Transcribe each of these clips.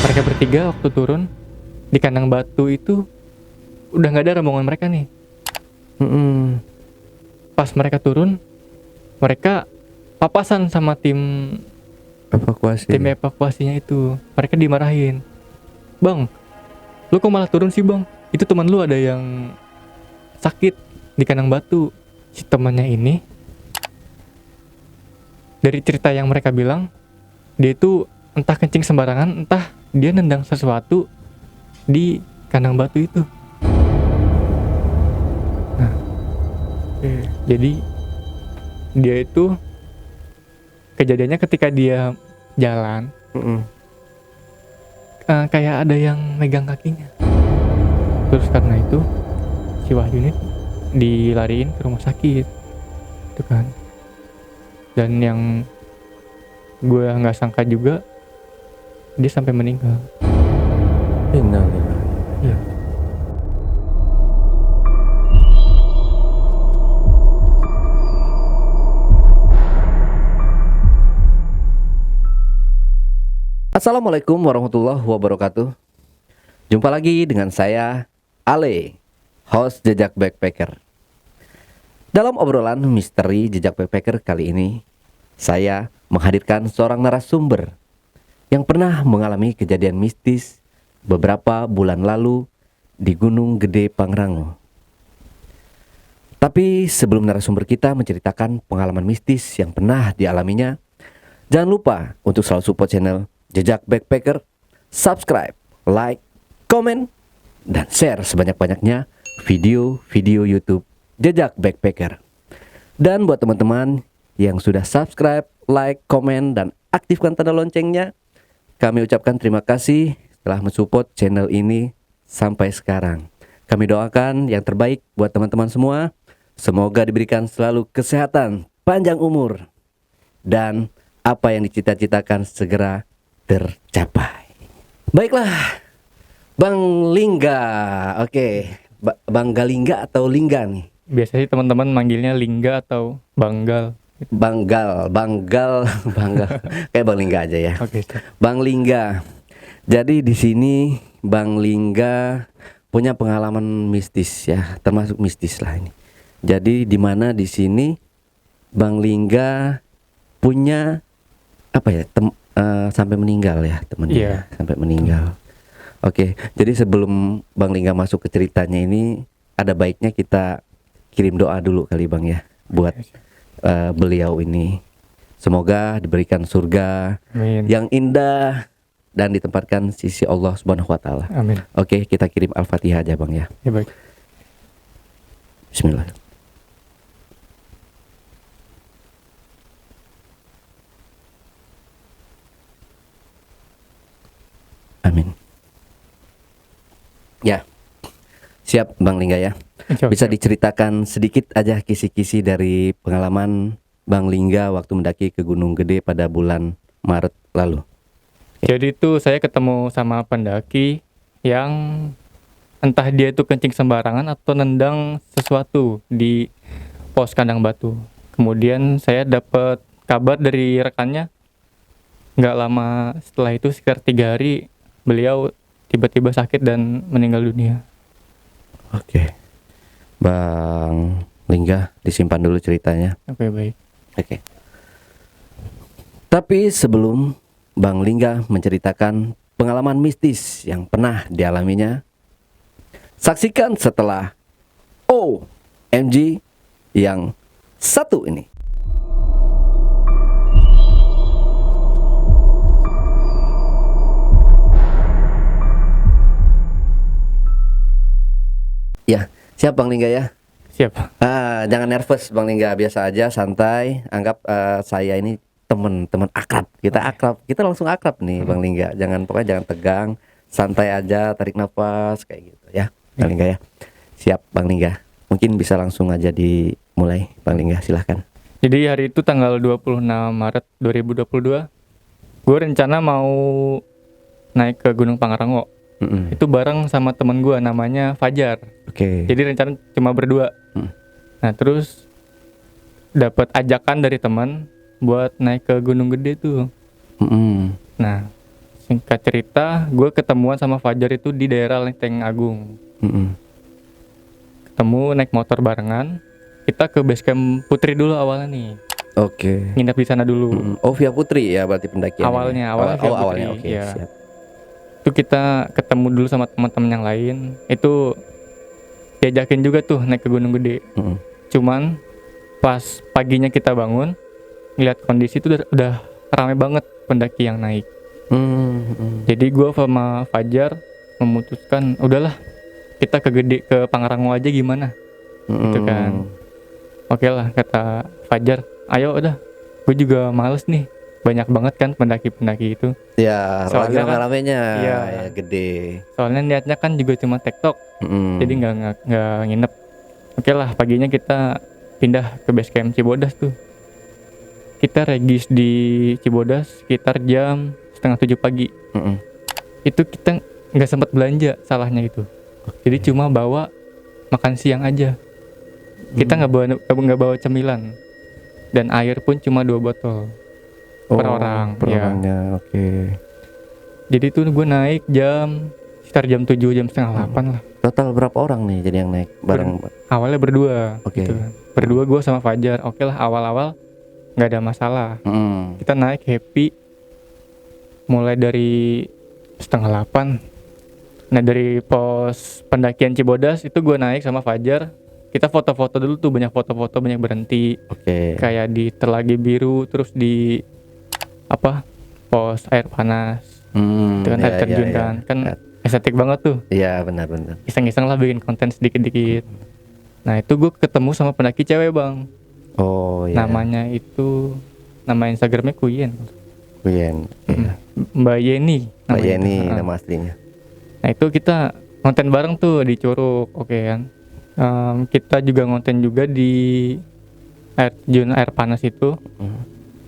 Mereka bertiga waktu turun di kandang batu itu udah nggak ada rombongan mereka nih. Pas mereka turun, mereka papasan sama tim evakuasinya itu. Mereka dimarahin. Bang, lu kok malah turun sih bang? Itu teman lu ada yang sakit di kandang batu. Si temannya ini, dari cerita yang mereka bilang, dia itu entah kencing sembarangan, entah dia nendang sesuatu di kandang batu itu. Nah, jadi dia itu kejadiannya ketika dia jalan, kayak ada yang megang kakinya. Terus karena itu si Wahyu ini dilariin ke rumah sakit, itu kan. Dan yang gue nggak sangka juga dia sampai meninggal. Innalillahi. Iya. Assalamualaikum warahmatullahi wabarakatuh. Jumpa lagi dengan saya, Ale, host Jejak Backpacker. Dalam obrolan misteri Jejak Backpacker kali ini, saya menghadirkan seorang narasumber yang pernah mengalami kejadian mistis beberapa bulan lalu di Gunung Gede Pangrango. Tapi sebelum narasumber kita menceritakan pengalaman mistis yang pernah dialaminya, jangan lupa untuk selalu support channel Jejak Backpacker, subscribe, like, komen, dan share sebanyak-banyaknya video-video YouTube Jejak Backpacker. Dan buat teman-teman yang sudah subscribe, like, komen, dan aktifkan tanda loncengnya, kami ucapkan terima kasih telah mensupport channel ini sampai sekarang. Kami doakan yang terbaik buat teman-teman semua. Semoga diberikan selalu kesehatan, panjang umur, dan apa yang dicita-citakan segera tercapai. Baiklah, Bang Lingga. Oke, Bang Galingga atau Lingga nih? Biasanya teman-teman manggilnya Lingga atau Banggal. Banggal. Kayak Bang Lingga aja ya. Oke. Bang Lingga. Jadi di sini Bang Lingga punya pengalaman mistis ya, termasuk mistis lah ini. Jadi di mana di sini Bang Lingga punya apa ya? Sampai meninggal ya temennya. Iya. Sampai meninggal. Oke, jadi sebelum Bang Lingga masuk ke ceritanya ini, ada baiknya kita kirim doa dulu kali Bang ya, buat beliau ini. Semoga diberikan surga Amin. yang indah dan ditempatkan sisi Allah Subhanahu wa taala. Amin. Oke, kita kirim Al-Fatihah aja Bang ya. Ya baik. Bismillah. Amin. Ya. Siap Bang Lingga ya. Bisa diceritakan sedikit aja kisi-kisi dari pengalaman Bang Lingga waktu mendaki ke Gunung Gede pada bulan Maret lalu. Jadi itu saya ketemu sama pendaki yang entah dia itu kencing sembarangan atau nendang sesuatu di pos kandang batu. Kemudian saya dapat kabar dari rekannya, nggak lama setelah itu sekitar 3 hari beliau tiba-tiba sakit dan meninggal dunia. Oke. Bang Lingga, disimpan dulu ceritanya. Oke, baik. Oke. Tapi sebelum Bang Lingga menceritakan pengalaman mistis yang pernah dialaminya, saksikan setelah OMG yang satu ini. Ya, siap Bang Lingga ya. Siap. Jangan nervous Bang Lingga, biasa aja, santai. Anggap saya ini teman akrab. Kita langsung akrab nih Bang Lingga. Pokoknya jangan tegang, santai aja, tarik nafas kayak gitu ya Bang Lingga ya. Siap Bang Lingga. Mungkin bisa langsung aja dimulai Bang Lingga, silahkan. Jadi hari itu tanggal 26 Maret 2022, gue rencana mau naik ke Gunung Pangrango. Itu bareng sama temen gue namanya Fajar. Oke. Jadi rencana cuma berdua. Nah terus dapat ajakan dari teman buat naik ke Gunung Gede tuh. Nah Singkat cerita, gue ketemuan sama Fajar itu di daerah Lenteng Agung. Mm-mm. Ketemu naik motor barengan. Kita ke base camp Putri dulu awalnya nih. Oke. Nginep di sana dulu. Mm-mm. Oh, via Putri ya berarti pendakian ini. Awalnya via awalnya Putri, oke, ya. siap. Itu kita ketemu dulu sama teman-teman yang lain. Itu diajakin juga tuh naik ke Gunung Gede. Mm-mm. Cuman pas paginya kita bangun, ngeliat kondisi itu udah ramai banget pendaki yang naik. Mm-mm. Jadi gue sama Fajar memutuskan, udahlah kita ke Pangrango aja gimana, gitu kan. Oke lah kata Fajar, ayo udah. Gue juga males nih, banyak banget kan pendaki-pendaki itu. Ya, lagi Soalnya kan- rame-ramenya iya. ya gede. Soalnya niatnya kan juga cuma tektok, jadi nggak nginep. Oke lah paginya kita pindah ke base camp Cibodas tuh. Kita regis di Cibodas sekitar jam 6:30 pagi. Mm-mm. Itu kita nggak sempat belanja, salahnya itu. Jadi cuma bawa makan siang aja. Kita nggak bawa cemilan, dan air pun cuma 2 botol per orang. Per Ya. orangnya, oke. Jadi tuh gue naik sekitar jam 7, jam setengah 8 lah. Total berapa orang nih jadi yang naik bareng? Awalnya berdua. Oke. Gitu. Berdua gue sama Fajar. Oke lah awal-awal nggak ada masalah. Mm. Kita naik happy. Mulai dari setengah 8. Nah dari pos pendakian Cibodas itu gue naik sama Fajar. Kita foto-foto dulu tuh, banyak foto-foto, banyak berhenti. Oke. Kayak di Telagi Biru, terus di pos air panas. Itu kan air terjun kan estetik banget tuh. Iya, benar-benar. Iseng-iseng lah bikin konten sedikit-sedikit. Nah itu gue ketemu sama pendaki cewek bang. Oh iya. Nama Instagramnya Kuyen. Kuyen. Iya. Mbak Yeni Mbak namanya. Yeni nama aslinya. Nah itu kita konten bareng tuh di Curug, oke kan. Kita juga konten juga di air panas itu.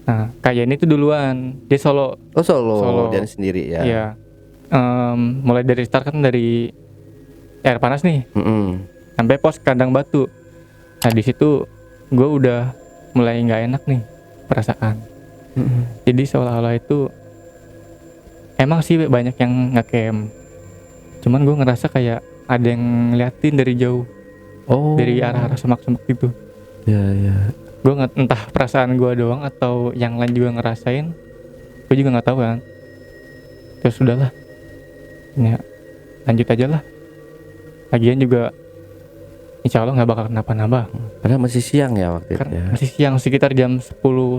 Nah kayak ini tuh duluan, dia solo. Oh solo. Dan sendiri ya. Iya. Mulai dari start kan dari air panas nih, sampai pos kandang batu. Nah di situ gue udah mulai nggak enak nih perasaan. Jadi seolah-olah itu emang sih banyak yang nge-camp. Cuman gue ngerasa kayak ada yang ngeliatin dari jauh. Oh. Dari arah-arah semak-semak gitu. Ya. Gue entah perasaan gue doang atau yang lain juga ngerasain. Gue juga nggak tahu kan. Terus udahlah. Ya, lanjut aja lah. Lagian juga insya Allah nggak bakal kenapa-napa. Padahal masih siang ya waktu itu ya. Masih siang sekitar jam 10,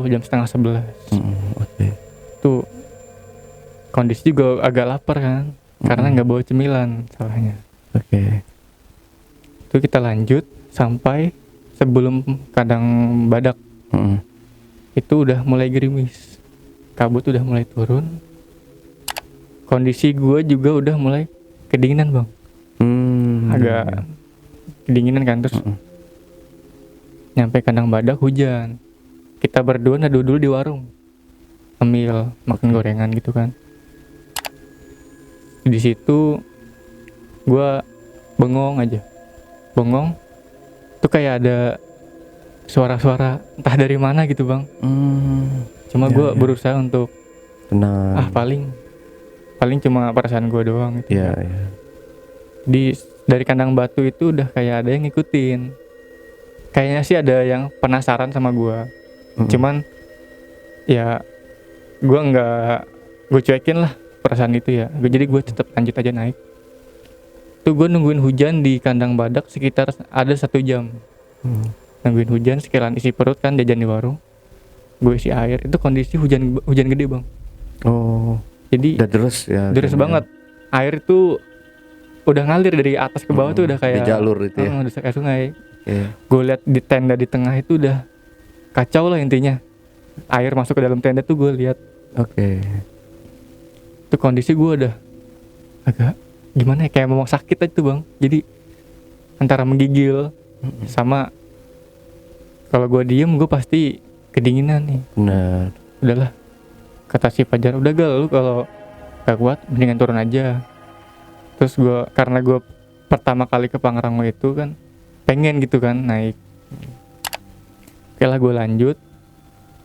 jam setengah 11. Oke. Tuh kondisi juga agak lapar kan. Karena nggak bawa cemilan salahnya. Oke. Itu kita lanjut sampai sebelum kandang badak. Itu udah mulai gerimis, kabut udah mulai turun, kondisi gue juga udah mulai kedinginan bang. Agak kedinginan kan. Terus nyampe kandang badak hujan, kita berdua neduh dulu di warung ambil makan gorengan gitu kan. Di situ gue bengong tuh kayak ada suara-suara entah dari mana gitu bang. Cuma gue berusaha untuk tenang. paling cuma perasaan gue doang gitu. Iya. Dari kandang batu itu udah kayak ada yang ngikutin. Kayaknya sih ada yang penasaran sama gue. Cuman ya gue cuekin lah perasaan itu ya. Jadi gue tetap lanjut aja naik. Tuh gue nungguin hujan di kandang badak sekitar ada 1 jam. Nungguin hujan sekalian isi perut kan, jajan di warung. Gue isi air. Itu kondisi hujan gede bang. Oh. Jadi udah deras ya. deras banget. Air itu udah ngalir dari atas ke bawah tuh udah kayak di jalur itu ya. Udah kayak sungai. Yeah. Gue lihat di tenda di tengah itu udah kacau lah intinya. Air masuk ke dalam tenda tuh gue lihat. Oke. Itu kondisi gue udah agak gimana ya, kayak mau sakit aja tuh bang. Jadi antara menggigil sama kalau gue diem gue pasti kedinginan nih. Benar. Udahlah kata si Fajar, udah gal lu kalau gak kuat mendingan turun aja. Terus karena gue pertama kali ke Pangrango itu kan pengen gitu kan naik. Oke lah gue lanjut.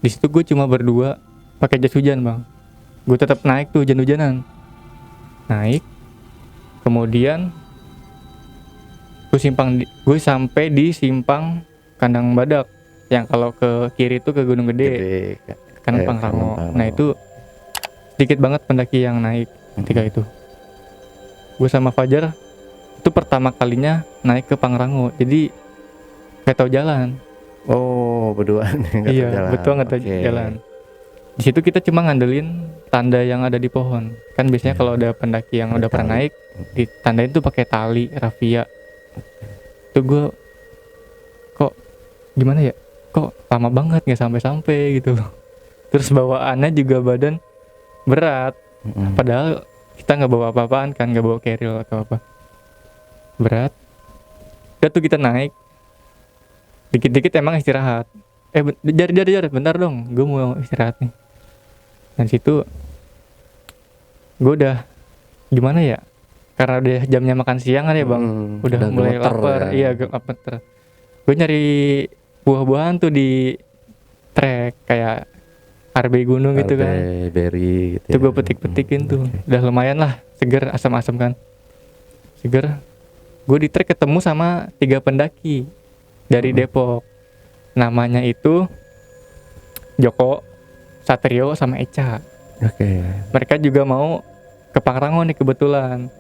Di situ gue cuma berdua pakai jas hujan bang. gue tetap naik tuh hujan-hujanan, naik. Kemudian gue sampai di simpang Kandang Badak, yang kalau ke kiri itu ke Gunung Gede, ke kanan Pangrango. Nah itu sedikit banget pendaki yang naik ketika itu. Gue sama Fajar itu pertama kalinya naik ke Pangrango, jadi nggak tahu jalan. Oh, berdua nggak Iya, tahu jalan. betul nggak tahu Oke. jalan. Di situ kita cuma ngandelin tanda yang ada di pohon. Kan biasanya kalau ada pendaki yang Ada udah pernah tali. naik, ditandain tuh pakai tali, rafia. Itu gue kok gimana ya? Kok lama banget nggak sampai-sampai gitu loh. Terus bawaannya juga badan berat. Padahal kita nggak bawa apa-apaan kan, nggak bawa carrier atau apa. Berat. Udah tuh kita naik. Dikit-dikit emang istirahat. Jar, bentar dong, gue mau istirahat nih. Dan situ gue udah gimana ya? Karena udah jamnya makan siang kan ya bang, udah mulai gemeter lapar. ya. Iya, lapar. Gue nyari buah-buahan tuh di trek kayak arbe gunung gitu kan. Berry gitu. Itu gue petik-petikin tuh, udah lumayan lah, seger, asam-asam kan, seger. Gue di trek ketemu sama 3 pendaki dari Depok. Namanya itu Joko, Satrio, sama Eca. Oke. Mereka juga mau ke Pangrango nih kebetulan.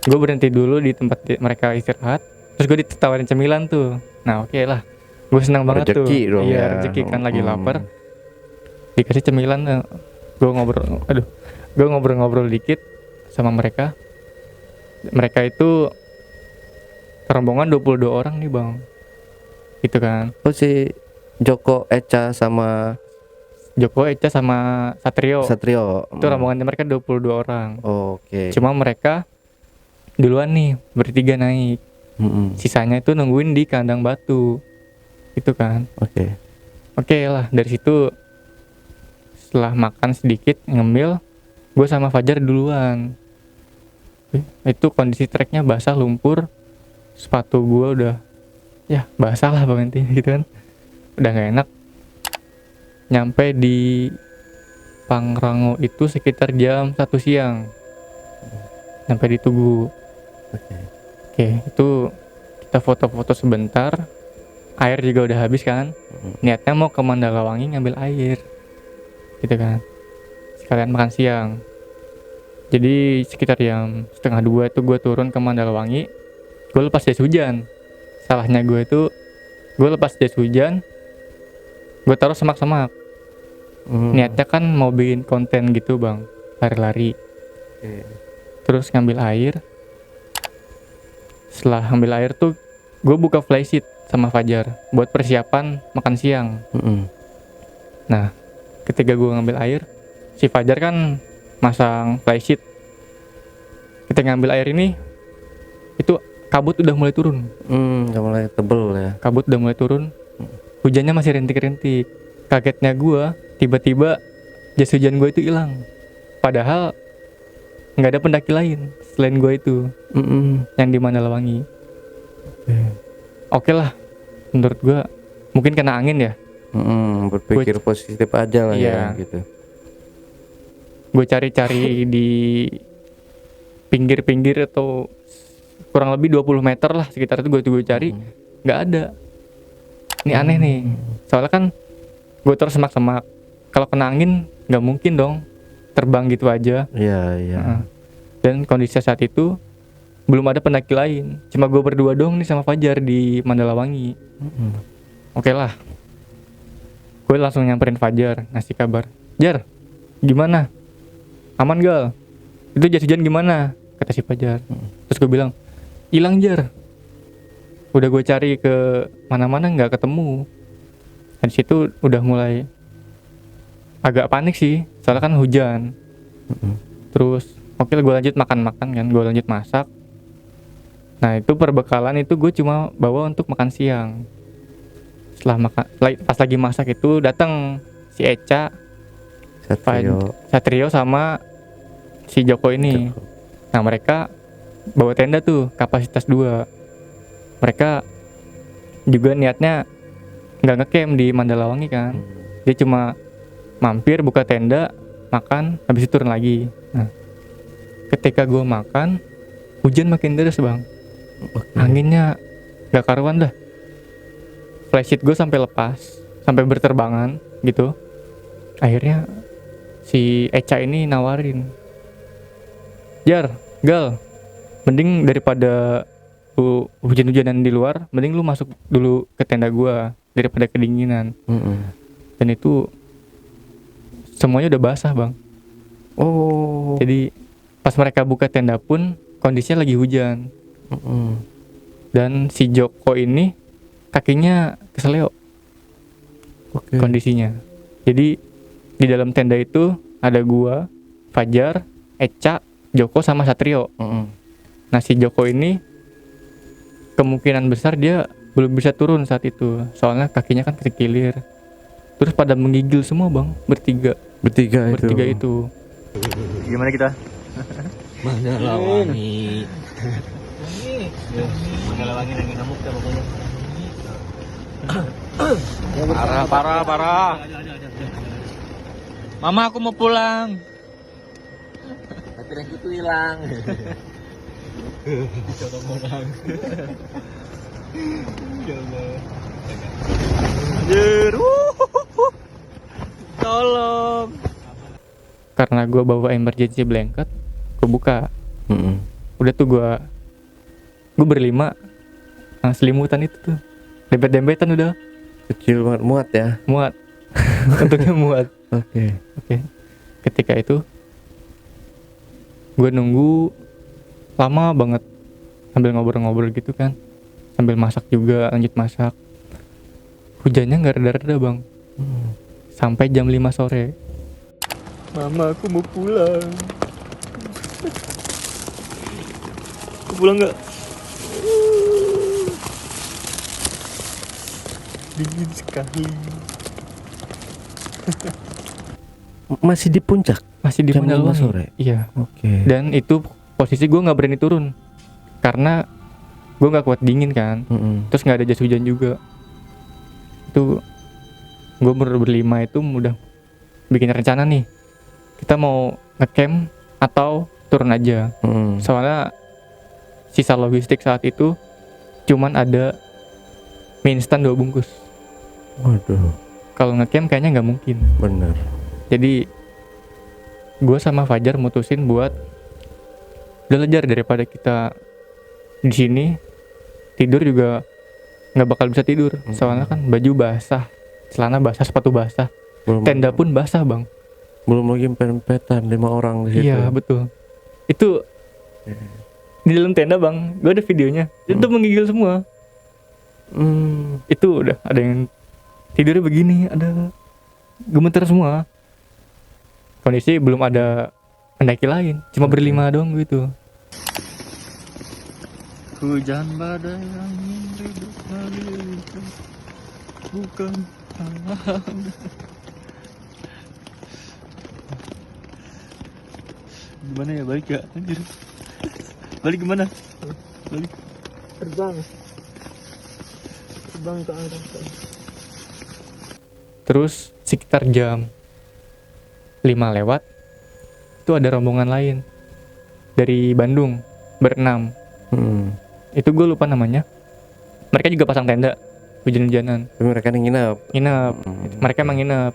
Gue berhenti dulu di tempat mereka istirahat. Terus gue ditawarin cemilan tuh. Nah oke lah, gue senang banget Rezeki tuh. dong Iya ya. rezeki kan, lagi lapar. Dikasih cemilan. Gue ngobrol dikit sama mereka. Mereka itu rombongan 22 orang nih bang. Gitu kan. Oh, si Joko, Eca sama Joko, Eca, sama Satrio. Itu rombongannya mereka 22 orang. Oke. Cuma mereka duluan nih bertiga naik. Sisanya itu nungguin di kandang batu. Gitu kan. Oke lah, dari situ setelah makan sedikit ngemil, gue sama Fajar duluan. Itu kondisi treknya basah, lumpur. Sepatu gue udah ya basah lah bang intinya gitu kan, udah gak enak. Nyampe di Pangrango itu sekitar jam 1 siang. Sampai di Tugu. Oke, itu kita foto-foto sebentar. Air juga udah habis kan. Niatnya mau ke Mandalawangi ngambil air, gitu kan, sekalian makan siang. Jadi sekitar jam 1:30 itu gue turun ke Mandalawangi. Gue lepas jas hujan. Salahnya gue itu, gue lepas jas hujan, gue taruh semak-semak. Niatnya kan mau bikin konten gitu bang, lari-lari. Terus ngambil air. Setelah ngambil air tuh, gue buka flysheet sama Fajar buat persiapan makan siang. Nah, ketika gue ngambil air, si Fajar kan masang flysheet. Ketika ngambil air ini, itu kabut udah mulai turun. Udah mulai tebel ya. Kabut udah mulai turun. Hujannya masih rintik-rintik. Kagetnya gue, tiba-tiba jas hujan gue itu hilang. Padahal nggak ada pendaki lain selain gue itu yang di Mandalawangi. Oke lah, menurut gue mungkin kena angin ya. Berpikir positif aja lah ya gitu. Gue cari-cari di pinggir-pinggir atau kurang lebih 20 meter lah sekitar itu gue cari, nggak ada. Ini aneh nih, soalnya kan gue terus semak-semak. Kalau kena angin nggak mungkin dong terbang gitu aja. Iya. Dan kondisi saat itu belum ada pendaki lain, cuma gue berdua dong nih sama Fajar di Mandalawangi. Oke lah, gue langsung nyamperin Fajar, ngasih kabar, Jar, gimana? Aman gal? Itu jas hujan gimana? Kata si Fajar. Terus gue bilang, hilang Jar. Udah gue cari ke mana-mana nggak ketemu. Dan situ udah mulai agak panik sih, soalnya kan hujan. Terus oke gue lanjut makan-makan kan, gue lanjut masak. Nah itu perbekalan itu gue cuma bawa untuk makan siang. Setelah pas lagi masak itu datang si Eca, Satrio sama si Joko ini. Nah mereka bawa tenda tuh kapasitas 2. Mereka juga niatnya nggak ngecamp di Mandalawangi kan. Dia cuma mampir buka tenda, makan, habis itu turun lagi. Nah, ketika gue makan, hujan makin deras bang. Anginnya gak karuan dah. Flysheet gue sampai lepas, sampai berterbangan gitu. Akhirnya si Eca ini nawarin, Jar, Gal, mending daripada lu hujan-hujanan di luar, mending lu masuk dulu ke tenda gua daripada kedinginan. Dan itu semuanya udah basah bang. Oh. Jadi pas mereka buka tenda pun kondisinya lagi hujan. Dan si Joko ini kakinya keseleo kondisinya. Jadi di dalam tenda itu ada gua, Fajar, Eca, Joko sama Satrio. Nah si Joko ini kemungkinan besar dia belum bisa turun saat itu, soalnya kakinya kan kekilir. Terus pada menggigil semua bang, bertiga itu. Gimana kita? Mana lawangi? Mana lawangi lagi ngamuk ya pokoknya. Parah. Mama aku mau pulang. Baterai itu hilang. Tolong. Karena gue bawa emergency blanket, gue buka. Udah tuh gue berlima, nah, selimutan itu tuh, dempet-dempetan udah. Kecil banget, muat ya. Muat. Untuknya muat. Oke. Ketika itu gue nunggu lama banget sambil ngobrol-ngobrol gitu kan, sambil masak juga, lanjut masak. Hujannya nggak reda-reda bang, sampai jam 5 sore. Mama aku mau pulang. Aku pulang nggak? Dingin sekali. Masih di puncak? Masih di Jam 5 Mandalwangi. sore? Iya. Oke. Dan itu posisi gue nggak berani turun karena gue nggak kuat dingin kan. Terus nggak ada jas hujan juga. Itu gue berlima itu udah bikin rencana nih, kita mau ngecamp atau turun aja. Soalnya sisa logistik saat itu cuman ada mie instan 2 bungkus. Waduh. Kalau ngecamp kayaknya nggak mungkin. Bener. Jadi gue sama Fajar mutusin buat udah lejar daripada kita di sini tidur juga nggak bakal bisa tidur. Soalnya kan baju basah, celana basah, sepatu basah, tenda pun basah bang. Belum lagi pempetan 5 orang di situ. Iya betul. Itu di dalam tenda bang, gue ada videonya. Itu menggigil semua. Itu udah ada yang tidurnya begini, ada gemeter semua. Kondisi belum ada pendaki lain, cuma berlima doang gitu. Hujan badai angin ribut halilintar, bukan halangan. Gimana ya, balik ya anjir. Balik gimana? Balik terbang ke atas. Terus sekitar jam 5 lewat itu ada rombongan lain dari Bandung berenam. Itu gue lupa namanya. Mereka juga pasang tenda hujan-hujanan. Tapi mereka nginep. Mereka emang nginep.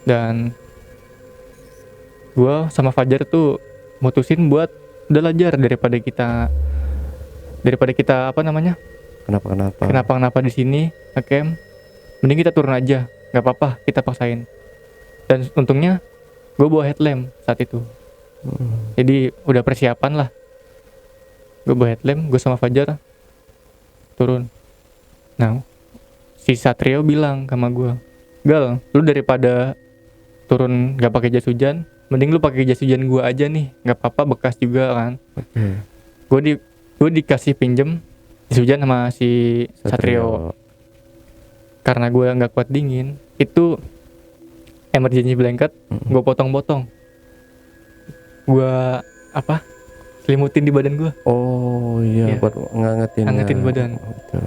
Dan gue sama Fajar tuh mutusin buat udah lajar daripada kita apa namanya, kenapa di sini ngecamp, mending kita turun aja, nggak apa-apa kita paksain. Dan untungnya gue bawa headlamp saat itu. Jadi udah persiapan lah. Gue bawa headlamp, gue sama Fajar turun. Nah si Satrio bilang sama gue, Gal, lu daripada turun nggak pakai jas hujan, mending lu pakai jas hujan gue aja nih, nggak apa-apa, bekas juga kan. Gue dikasih pinjem jas hujan sama si Satrio. Karena gue nggak kuat dingin, itu emergency blanket gue potong-potong, gue selimutin di badan gue. Oh iya, buat ngangetin badan. Betul.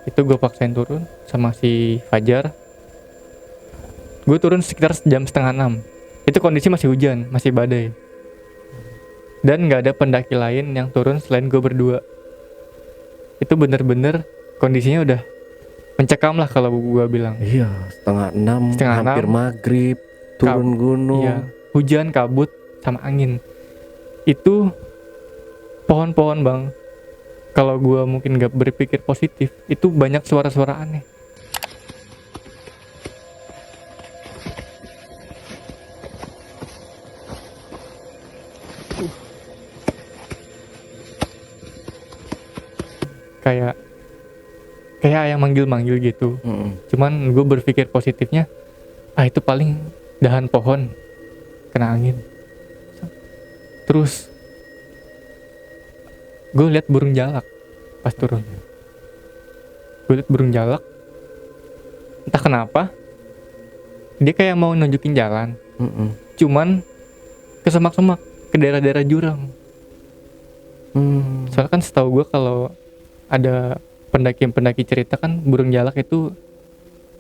Itu gue paksain turun sama si Fajar. Gue turun sekitar jam 5:30. Itu kondisi masih hujan, masih badai. Dan gak ada pendaki lain yang turun selain gue berdua. Itu bener-bener kondisinya udah mencekam lah kalau gue bilang. Iya, setengah enam, Setengah hampir enam. maghrib, turun gunung. Iya, hujan, kabut, sama angin. Itu pohon-pohon bang. Kalau gue mungkin gak berpikir positif, itu banyak suara-suara aneh. Kayak ayam manggil-manggil gitu. Cuman gue berpikir positifnya, itu paling dahan pohon kena angin. Terus gue lihat burung jalak pas turun. Gue lihat burung jalak, entah kenapa dia kayak mau nunjukin jalan. Cuman ke semak-semak, ke daerah-daerah jurang. Soalnya kan setahu gue kalau ada pendaki cerita kan burung jalak itu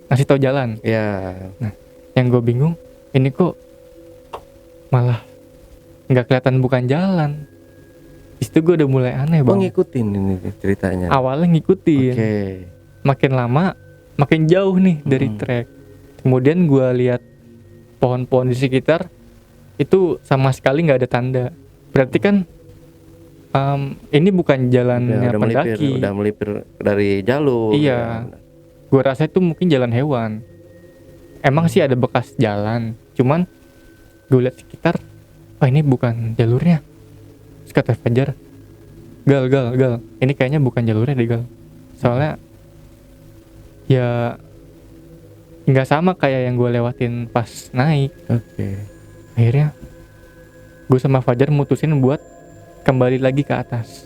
ngasih tahu jalan. Ya. Nah, yang gue bingung, ini kok malah nggak kelihatan bukan jalan. Di situ gue udah mulai aneh bang. Ngikutin ini ceritanya. Awalnya ngikutin, Oke. makin lama makin jauh nih dari trek. Kemudian gue lihat pohon-pohon di sekitar itu sama sekali nggak ada tanda. Berarti kan ini bukan jalannya pendaki. Udah melipir dari jalur. Iya. Gue rasa itu mungkin jalan hewan. Emang sih ada bekas jalan, cuman gue lihat sekitar, ini bukan jalurnya. Terus kata Fajar, Gal, ini kayaknya bukan jalurnya deh Gal. Soalnya ya nggak sama kayak yang gue lewatin pas naik. Oke. Akhirnya gue sama Fajar mutusin buat kembali lagi ke atas.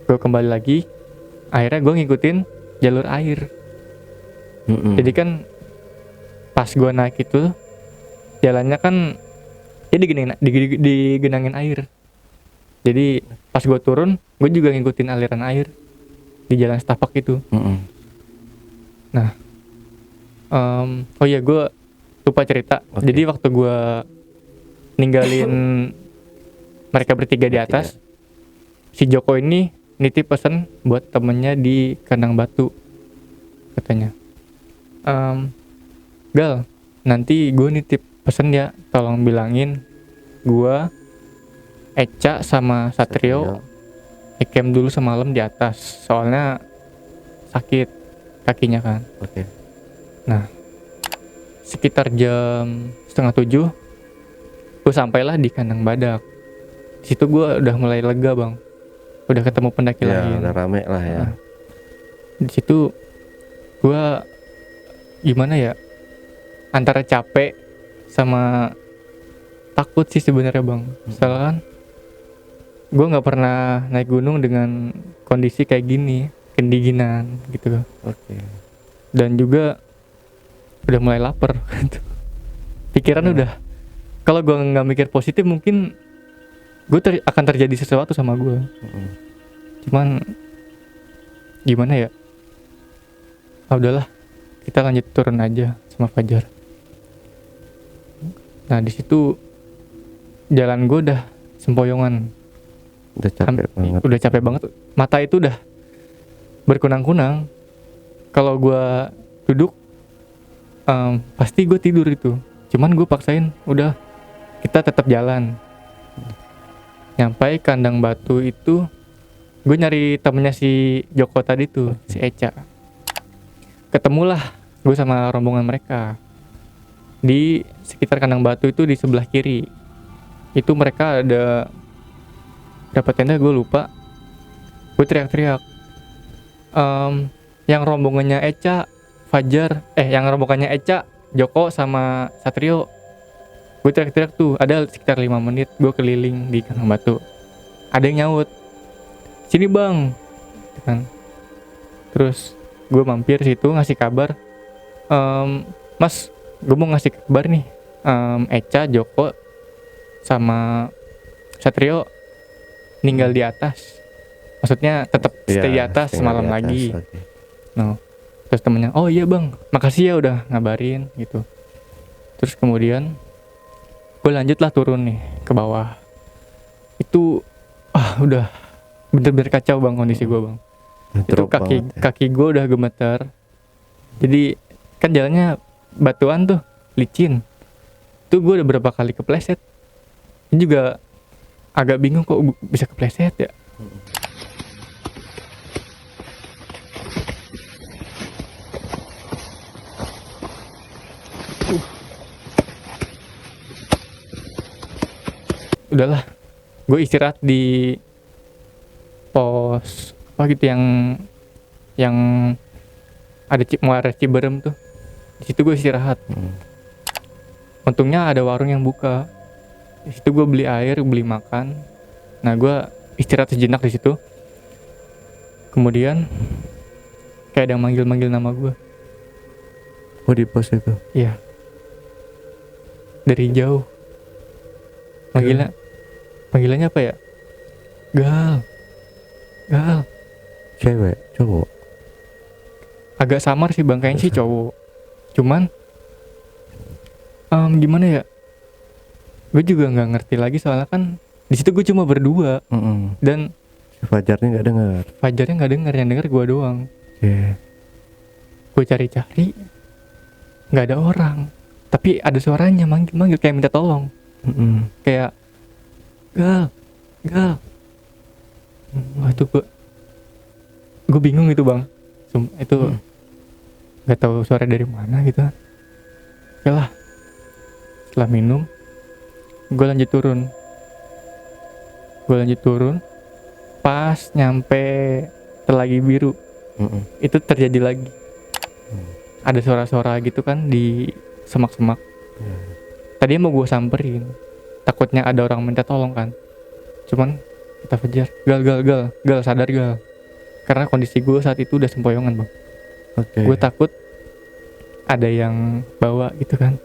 Gue kembali lagi, akhirnya gue ngikutin jalur air. Jadi kan pas gue naik itu jalannya kan ya digenangin air. Jadi pas gue turun, gue juga ngikutin aliran air di jalan setapak itu. Nah, oh iya gue lupa cerita. Oke. Jadi waktu gue ninggalin mereka bertiga di atas, si Joko ini nitip pesan buat temennya di kandang batu, katanya, Gal, nanti gue nitip pesen ya, tolong bilangin gue, Eca sama Satrio camp dulu semalam di atas, soalnya sakit kakinya kan. Oke. Nah, sekitar jam 6:30 gue sampailah di kandang badak. Di situ gue udah mulai lega bang, udah ketemu pendaki lain. Udah rame lah ya. Nah, di situ gue gimana ya, antara capek sama takut sih sebenarnya bang. Soalnya kan gue nggak pernah naik gunung dengan kondisi kayak gini, kedinginan gitu. Oke. Dan juga udah mulai lapar. Pikiran udah, kalau gue nggak mikir positif mungkin gue akan terjadi sesuatu sama gue. Cuman gimana ya, udahlah kita lanjut turun aja sama Fajar. Nah di situ jalan gue udah sempoyongan, Udah capek banget. udah capek banget, mata itu udah berkunang-kunang. Kalau gue duduk pasti gue tidur itu. Cuman gue paksain, udah kita tetap jalan. Nyampai kandang batu itu, gue nyari temennya si Joko tadi tuh, si Eca. Ketemulah gue sama rombongan mereka di sekitar kandang batu itu. Di sebelah kiri itu mereka ada berapa tenda gue lupa. Gue teriak-teriak, yang rombongannya Eca, Fajar, yang rombongannya Eca, Joko sama Satrio. Gue teriak-teriak tuh, ada sekitar 5 menit gue keliling di kandang batu. Ada yang nyaut, sini bang, gitu kan. Terus gue mampir situ ngasih kabar, Mas, gue mau ngasih kabar nih, Eca, Joko, sama Satrio tinggal di atas. Maksudnya tetap stay di atas tinggal semalam di atas, lagi. oke. No. Terus temennya, oh iya bang, makasih ya udah ngabarin gitu. Terus kemudian gue lanjutlah turun nih ke bawah. Itu udah bener-bener kacau bang kondisi gue bang. Itu Drop banget ya. kaki gue udah gemeter. Jadi kan jalannya batuan tuh, licin. Itu gue udah berapa kali kepleset. Ini juga agak bingung kok bisa kepleset ya. Udahlah, gue istirahat di pos apa gitu yang ada Muara Ciberem tuh. Di situ gue istirahat. Untungnya ada warung yang buka. Di situ gue beli air, beli makan. Nah, gue istirahat sejenak di situ. Kemudian kayak ada yang manggil-manggil nama gue. Oh, di pos itu. Iya. Dari jauh. Panggilannya apa ya? Gal. Cewek, cowok. Agak samar sih bang, kayaknya sih cowok. Cuman gimana ya? Gue juga nggak ngerti lagi soalnya kan di situ gue cuma berdua dan Si Fajarnya nggak dengar. Fajarnya nggak denger, yang denger gue doang. Oke. Gue cari-cari, nggak ada orang. Tapi ada suaranya manggil kayak minta tolong. Kayak gal. Wah itu gue bingung gitu bang. Itu nggak tahu suara dari mana gitu. Oke lah. Setelah minum, gue lanjut turun. Pas nyampe Telagi Biru, itu terjadi lagi. Ada suara-suara gitu kan di semak-semak. Tadi mau gue samperin, takutnya ada orang minta tolong kan. Cuman kata Fajar, gal sadar gal. Karena kondisi gue saat itu udah sempoyongan bang. Oke. Gue takut ada yang bawa gitu kan.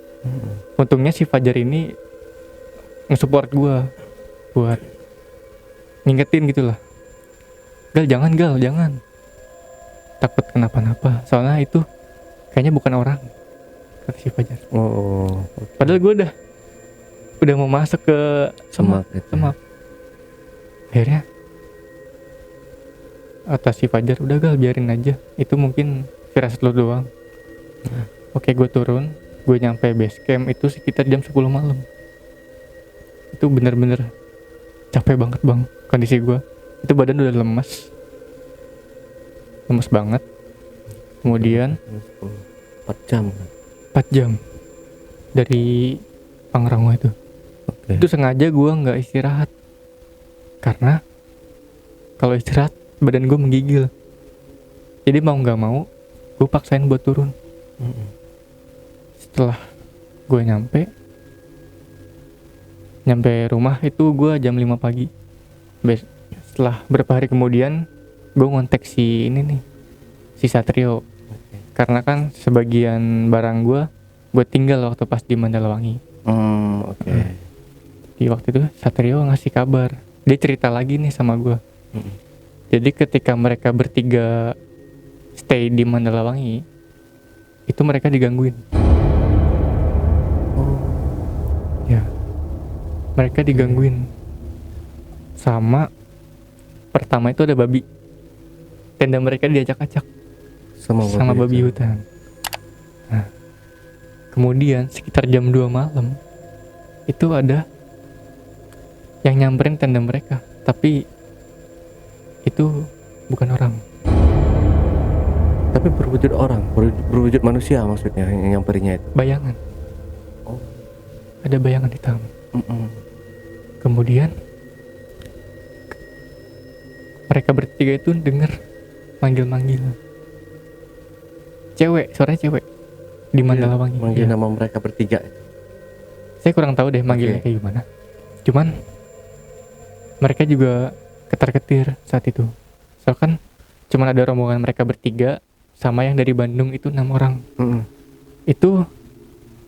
Untungnya si Fajar ini nge-support gue buat ngingetin gitu lah. Gal jangan. Takut kenapa-napa. Soalnya itu kayaknya bukan orang, kata si Fajar. Oh. Padahal gue udah mau masuk ke semak. Akhirnya atas si Fajar, udah gal biarin aja. Itu mungkin firasat lo doang. Oke, gue turun. Gue nyampe base camp itu sekitar jam 10 malam. Itu bener-bener capek banget bang kondisi gue. Itu badan udah lemas banget. Kemudian 4 jam. 4 jam dari Pangrango itu. Oke. Itu sengaja gue nggak istirahat karena kalau istirahat badan gue menggigil. Jadi mau nggak mau gue paksain buat turun. Setelah gue nyampe rumah itu gue jam 5 pagi. Setelah beberapa hari kemudian gue ngontek si Satrio. Karena kan sebagian barang gue tinggal waktu pas di Mandalawangi. Oke. Di waktu itu Satrio ngasih kabar, dia cerita lagi nih sama gue. Jadi ketika mereka bertiga stay di Mandalawangi, itu mereka digangguin. Ya, mereka digangguin sama, pertama itu ada babi. Tenda mereka diacak-acak sama babi hutan. Nah, kemudian sekitar jam 2 malam itu ada yang nyamperin tenda mereka, tapi itu bukan orang. Tapi berwujud orang, berwujud manusia maksudnya yang nyamperinnya itu. Bayangan. Ada bayangan hitam. Kemudian mereka bertiga itu denger manggil-manggil. Suaranya cewek di Mandalawangi. Manggil Ya. nama mereka bertiga. Saya kurang tahu deh manggilnya kayak gimana. Cuman mereka juga ketar-ketir saat itu. Soalnya kan cuman ada rombongan mereka bertiga sama yang dari Bandung itu 6 orang. Mm-mm. Itu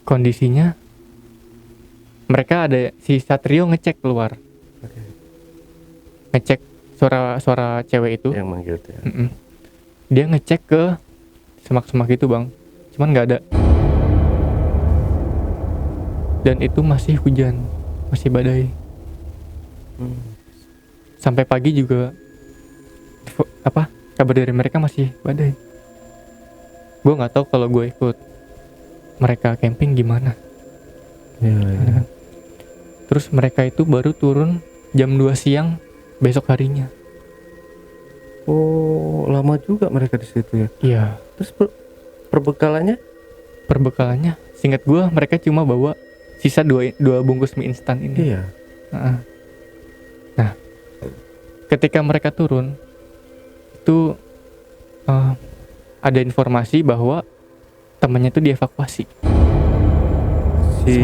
kondisinya mereka ada si Satrio ngecek keluar. Oke. Ngecek suara cewek itu. Yang manggil tuh ya. Mm-mm. Dia ngecek ke semak-semak itu bang, cuman nggak ada. Dan itu masih hujan, masih badai. Sampai pagi juga kabar dari mereka masih badai. Gue nggak tahu kalau gue ikut mereka camping gimana. Iya. Terus mereka itu baru turun jam 2 siang besok harinya. Oh, lama juga mereka di situ ya. Iya. Terus perbekalannya? Perbekalannya, seingat gue mereka cuma bawa sisa dua bungkus mie instan ini. Iya. Nah, ketika mereka turun itu ada informasi bahwa temannya itu dievakuasi. Si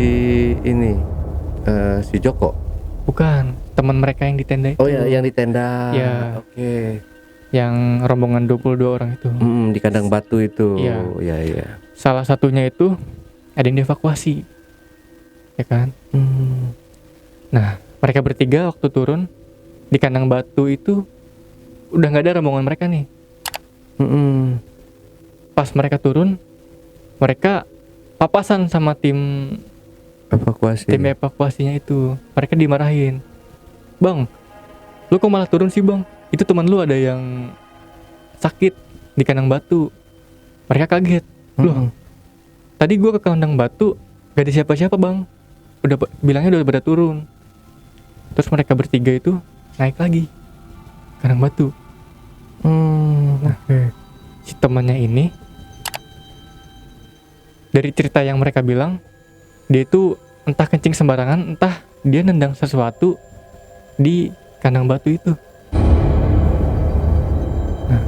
ini si Joko. Bukan, teman mereka yang di tenda itu. Oh ya, yang di tenda. Ya. Oke. Yang rombongan 22 orang itu. Di kandang batu itu. Iya. Iya. Salah satunya itu ada yang dievakuasi. Ya kan? Nah, mereka bertiga waktu turun di kandang batu itu udah nggak ada rombongan mereka nih. Pas mereka turun, mereka papasan sama tim evakuasinya itu. Mereka dimarahin. Bang, lu kok malah turun sih bang? Itu teman lu ada yang sakit di kandang batu. Mereka kaget. Loh, tadi gua ke kandang batu gak ada siapa-siapa bang. Bilangnya udah pada turun. Terus mereka bertiga itu naik lagi kandang batu. Nah, si temannya ini dari cerita yang mereka bilang, dia itu entah kencing sembarangan, entah dia nendang sesuatu di kandang batu itu. Nah,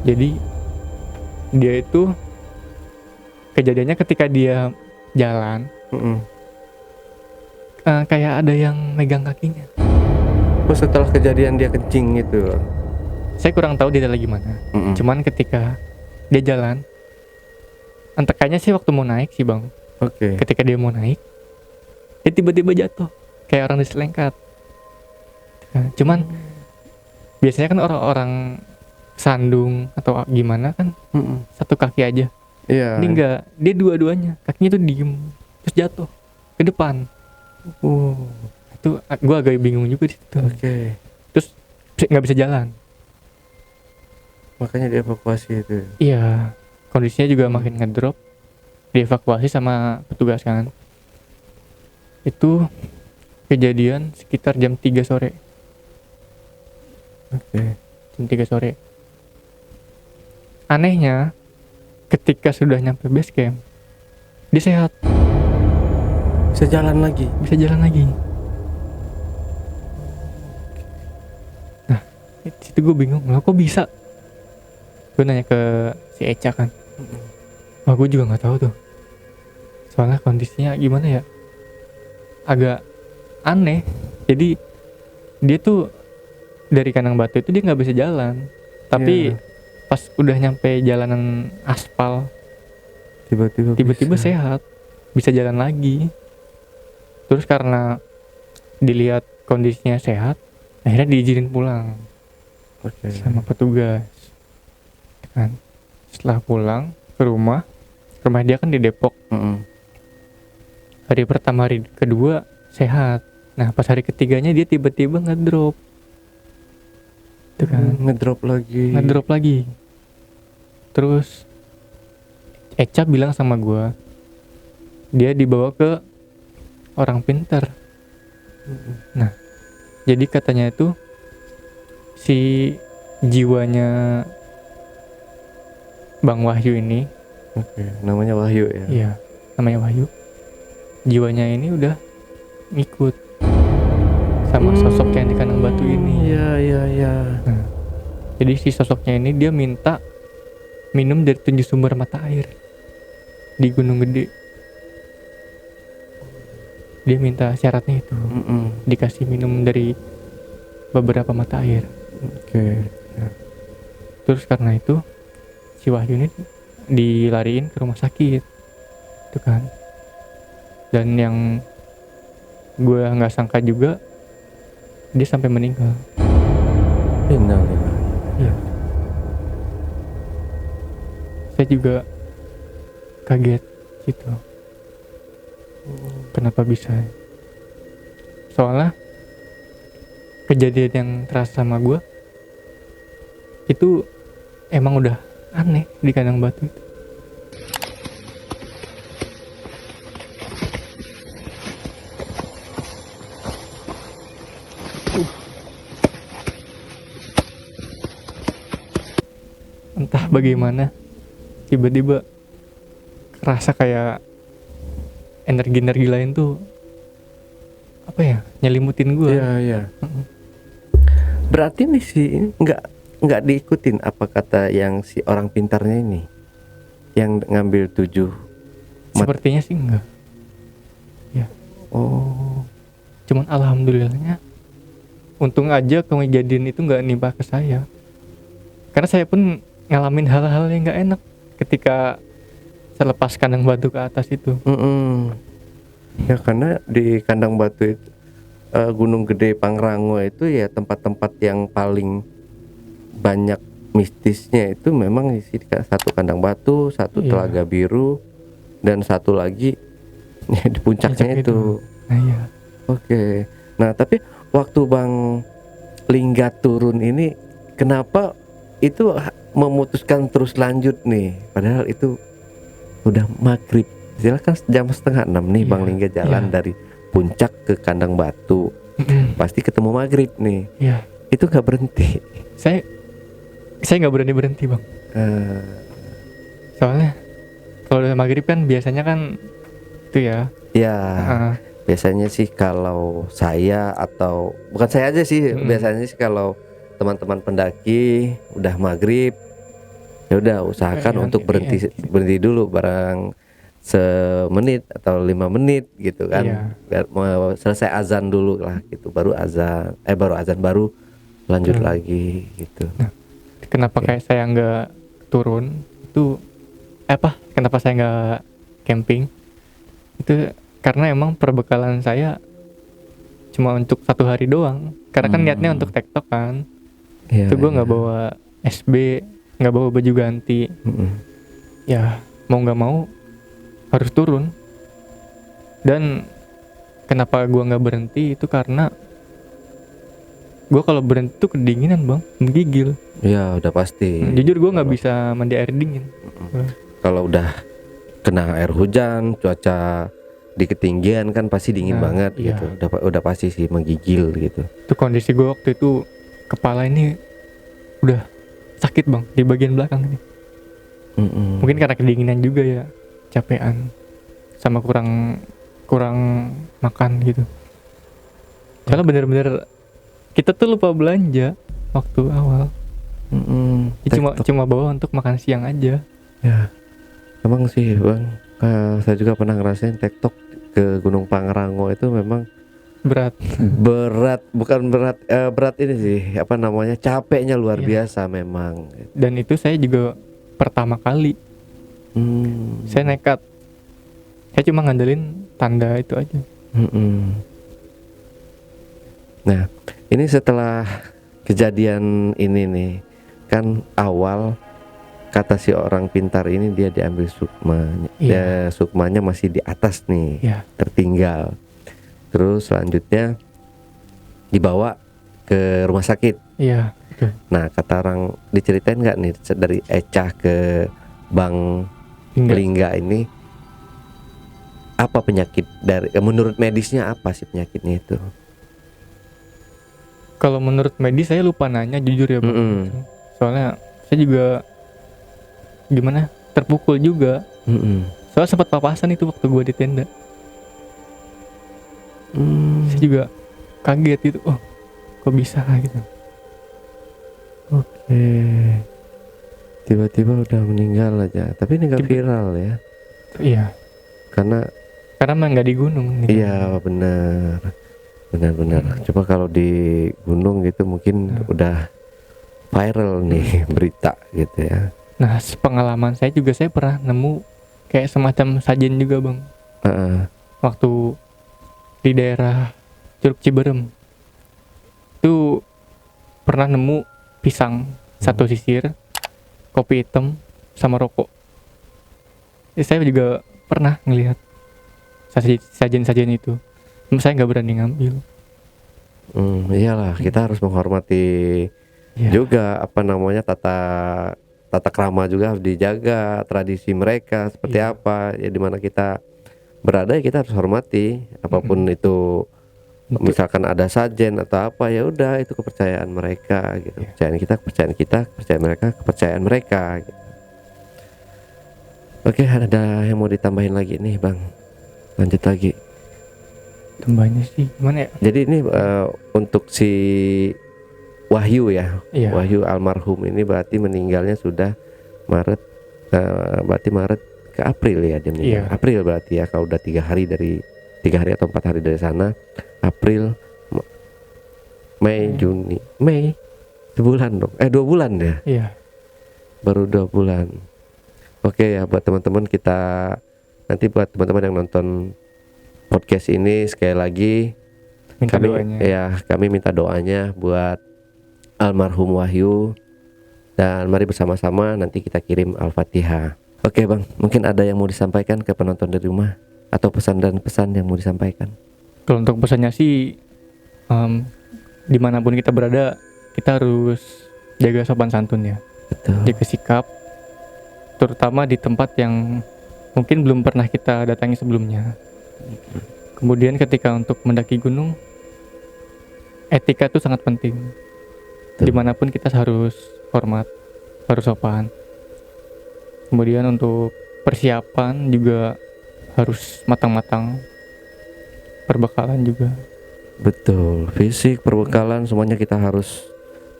jadi dia itu kejadiannya ketika dia jalan, kayak ada yang megang kakinya. Oh, setelah kejadian dia kencing itu. Saya kurang tahu detail gimana. Cuman ketika dia jalan, entah kayaknya sih waktu mau naik sih bang. Oke. Ketika dia mau naik, dia tiba-tiba jatuh kayak orang diselengkat. Cuman biasanya kan orang-orang sandung atau gimana kan satu kaki aja. Iya. Ini enggak, dia dua-duanya kakinya tuh diem terus jatuh ke depan. Itu gue agak bingung juga di situ. Oke. Terus nggak bisa jalan. Makanya dievakuasi itu. Iya, kondisinya juga makin ngedrop. Dievakuasi sama petugas kan. Itu kejadian sekitar jam 3 sore. Oke. Jam 3 sore. Anehnya, ketika sudah nyampe base camp, dia sehat, Bisa jalan lagi. bisa jalan lagi. Nah, di situ gue bingung, lah kok bisa? Gue nanya ke si Eca kan. Wah, gue juga nggak tahu tuh. Soalnya kondisinya gimana ya? Agak aneh. Jadi dia tuh dari kandang batu itu dia nggak bisa jalan. Tapi pas udah nyampe jalanan aspal, tiba-tiba bisa. sehat, bisa jalan lagi. Terus karena dilihat kondisinya sehat, akhirnya diizinin pulang Oke. sama petugas. Kan, setelah pulang ke rumah dia kan di Depok. Hari pertama, hari kedua sehat. Nah pas hari ketiganya dia tiba-tiba ngedrop. Itu kan Ngedrop lagi. Terus Eca bilang sama gue, dia dibawa ke orang pintar. Nah jadi katanya itu si jiwanya Bang Wahyu ini, Oke, namanya Wahyu ya. iya namanya Wahyu, jiwanya ini udah ngikut sama sosok yang di kandang batu ini. Iya. Nah, jadi si sosoknya ini dia minta minum dari 7 sumber mata air di Gunung Gede. Dia minta syaratnya itu, dikasih minum dari beberapa mata air. Oke. Terus karena itu si Wahyu ini dilariin ke rumah sakit itu kan. Dan yang gue nggak sangka juga dia sampai meninggal. Innalillahi. Iya. Saya juga kaget gitu. Kenapa bisa? Soalnya kejadian yang terasa sama gue itu emang udah aneh di kandang batu itu. Entah bagaimana tiba-tiba kerasa kayak energi-energi lain tuh apa ya, nyelimutin gue. Iya, iya. Berarti nih sih nggak diikutin apa kata yang si orang pintarnya ini yang ngambil 7 Sepertinya sih enggak. Ya, Oh, cuman alhamdulillahnya untung aja kejadian itu nggak nimpa ke saya. Karena saya pun ngalamin hal-hal yang nggak enak ketika selepas kandang batu ke atas itu. ya karena di kandang batu itu Gunung Gede Pangrango itu ya tempat-tempat yang paling banyak mistisnya itu memang isi satu kandang batu, satu Iya. Telaga Biru, dan satu lagi di puncaknya Puncak itu. Nah iya. Oke. Nah, tapi waktu Bang Lingga turun ini kenapa itu memutuskan terus lanjut nih? Padahal itu udah maghrib. Silakan jam 5:30 nih Iya, Bang Lingga jalan iya. dari puncak ke kandang batu. Pasti ketemu maghrib nih. Iya. Itu nggak berhenti. Saya nggak berani bang. Eh, Soalnya kalau udah maghrib kan biasanya kan itu ya. ya. ah, Biasanya sih kalau saya atau bukan saya aja sih, biasanya sih kalau teman-teman pendaki udah maghrib ya udah usahakan Iya, untuk berhenti dulu barang semenit atau 5 menit gitu kan. Iya. Biar mau selesai azan dulu lah gitu, baru azan baru lanjut lagi gitu. Kenapa kayak saya nggak turun itu kenapa saya nggak camping itu karena emang perbekalan saya cuma untuk 1 hari doang, karena kan niatnya untuk tektok kan. Iya, Itu gue iya. nggak bawa SB, nggak bawa baju ganti. Ya mau nggak mau harus turun. Dan kenapa gue nggak berhenti itu karena gue kalau berhenti tuh kedinginan bang, menggigil. Ya udah pasti. Jujur gue nggak bisa mandi air dingin. Kalau udah kena air hujan, cuaca di ketinggian kan pasti dingin Nah, banget iya. gitu. Udah pasti sih menggigil gitu. Itu kondisi gue waktu itu kepala ini udah sakit bang di bagian belakang ini. Mungkin karena kedinginan juga ya, capean sama kurang makan gitu. Karena bener-bener kita tuh lupa belanja waktu awal. Ya, cuma bawa untuk makan siang aja. Ya, emang sih bang, saya juga pernah ngerasain tektok ke Gunung Pangrango itu memang Berat. berat ini sih apa namanya, capeknya luar Iya. biasa memang. Dan itu saya juga pertama kali. Saya nekat. Saya cuma ngandelin tanda itu aja. Nah, ini setelah kejadian ini nih, kan awal kata si orang pintar ini dia diambil sukmanya. Iya. Ya, sukmanya masih di atas nih, Iya. tertinggal. Terus selanjutnya dibawa ke rumah sakit. Iya. Betul. Nah, kata orang, diceritain nggak nih dari Ecah ke Bang Lingga ini apa penyakit dari menurut medisnya, apa sih penyakitnya itu? Kalau menurut medis saya lupa nanya jujur ya bang. Soalnya saya juga gimana terpukul juga. Soalnya sempat papasan itu waktu gua di tenda. Saya juga kaget gitu. Oh, kok bisa gitu. Oke. Tiba-tiba udah meninggal aja. Tapi ini nggak viral ya? Iya. Karena Karena nggak di gunung. Gitu. iya benar. Coba kalau di gunung gitu mungkin udah viral nih berita gitu ya. Nah, sepengalaman saya juga, saya pernah nemu kayak semacam sajen juga bang, Heeh. waktu di daerah Curug Ciberem. Itu pernah nemu pisang satu sisir, kopi hitam, sama rokok. Saya juga pernah ngelihat sajen-sajen itu. Cuma saya nggak berani ngambil. Iyalah, kita harus menghormati Ya, juga apa namanya tata krama juga harus dijaga, tradisi mereka seperti Iya. apa ya, dimana kita berada ya kita harus hormati apapun itu. Betul. Misalkan ada sajen atau apa ya udah, itu kepercayaan mereka gitu. Iya. Kepercayaan kita, kepercayaan mereka, kepercayaan mereka gitu. Oke, ada yang mau ditambahin lagi nih Bang? Lanjut lagi. Tambahnya sih gimana ya? Jadi ini untuk si Wahyu ya, Iya. Wahyu almarhum ini berarti meninggalnya sudah Maret, berarti Maret ke April ya dia meninggal. Iya. April berarti ya, kalau udah 3 hari atau 4 hari dari sana, April, Mei, Juni, Mei, sebulan dong, 2 bulan ya, Iya. baru 2 bulan. Oke ya, buat teman-teman buat teman-teman yang nonton podcast ini, sekali lagi Minta doanya. kami minta doanya buat almarhum Wahyu, dan mari bersama-sama nanti kita kirim Al-Fatihah. Oke Bang, mungkin ada yang mau disampaikan ke penonton di rumah atau pesan dan pesan yang mau disampaikan? Kalau untuk pesannya sih, dimanapun kita berada, kita harus jaga sopan santun ya, Betul. jaga sikap, terutama di tempat yang mungkin belum pernah kita datangi sebelumnya. Kemudian ketika untuk mendaki gunung, etika itu sangat penting. Betul. Dimanapun kita harus hormat, harus sopan. Kemudian untuk persiapan juga harus matang-matang, perbekalan juga. Betul, fisik, perbekalan semuanya kita harus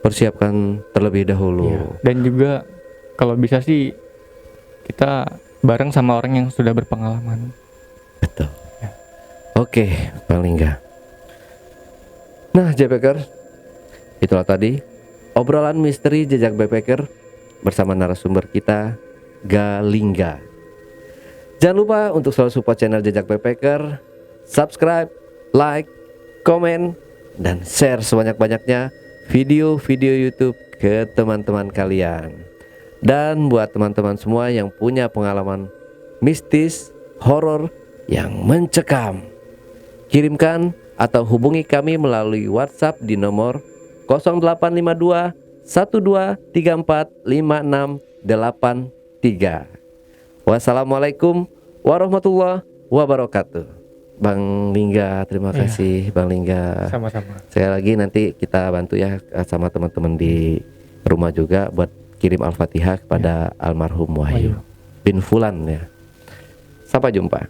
persiapkan terlebih dahulu. Iya. Dan juga kalau bisa sih kita bareng sama orang yang sudah berpengalaman. Betul. Ya. Oke, Bang Lingga. Nah, Backpacker, itulah tadi obrolan misteri jejak backpacker bersama narasumber kita, Galingga. Jangan lupa untuk selalu support channel Jejak Backpacker, subscribe, like, komen, dan share sebanyak-banyaknya video-video YouTube ke teman-teman kalian. Dan buat teman-teman semua yang punya pengalaman mistis, horor yang mencekam, kirimkan atau hubungi kami melalui WhatsApp di nomor 0852 1234 5683. Wassalamualaikum warahmatullahi wabarakatuh. Bang Lingga, terima Iya. kasih Bang Lingga. Sama-sama. Sekali lagi nanti kita bantu ya sama teman-teman di rumah juga buat kirim Al-Fatihah kepada almarhum Wahyu bin Fulan ya. Sampai jumpa.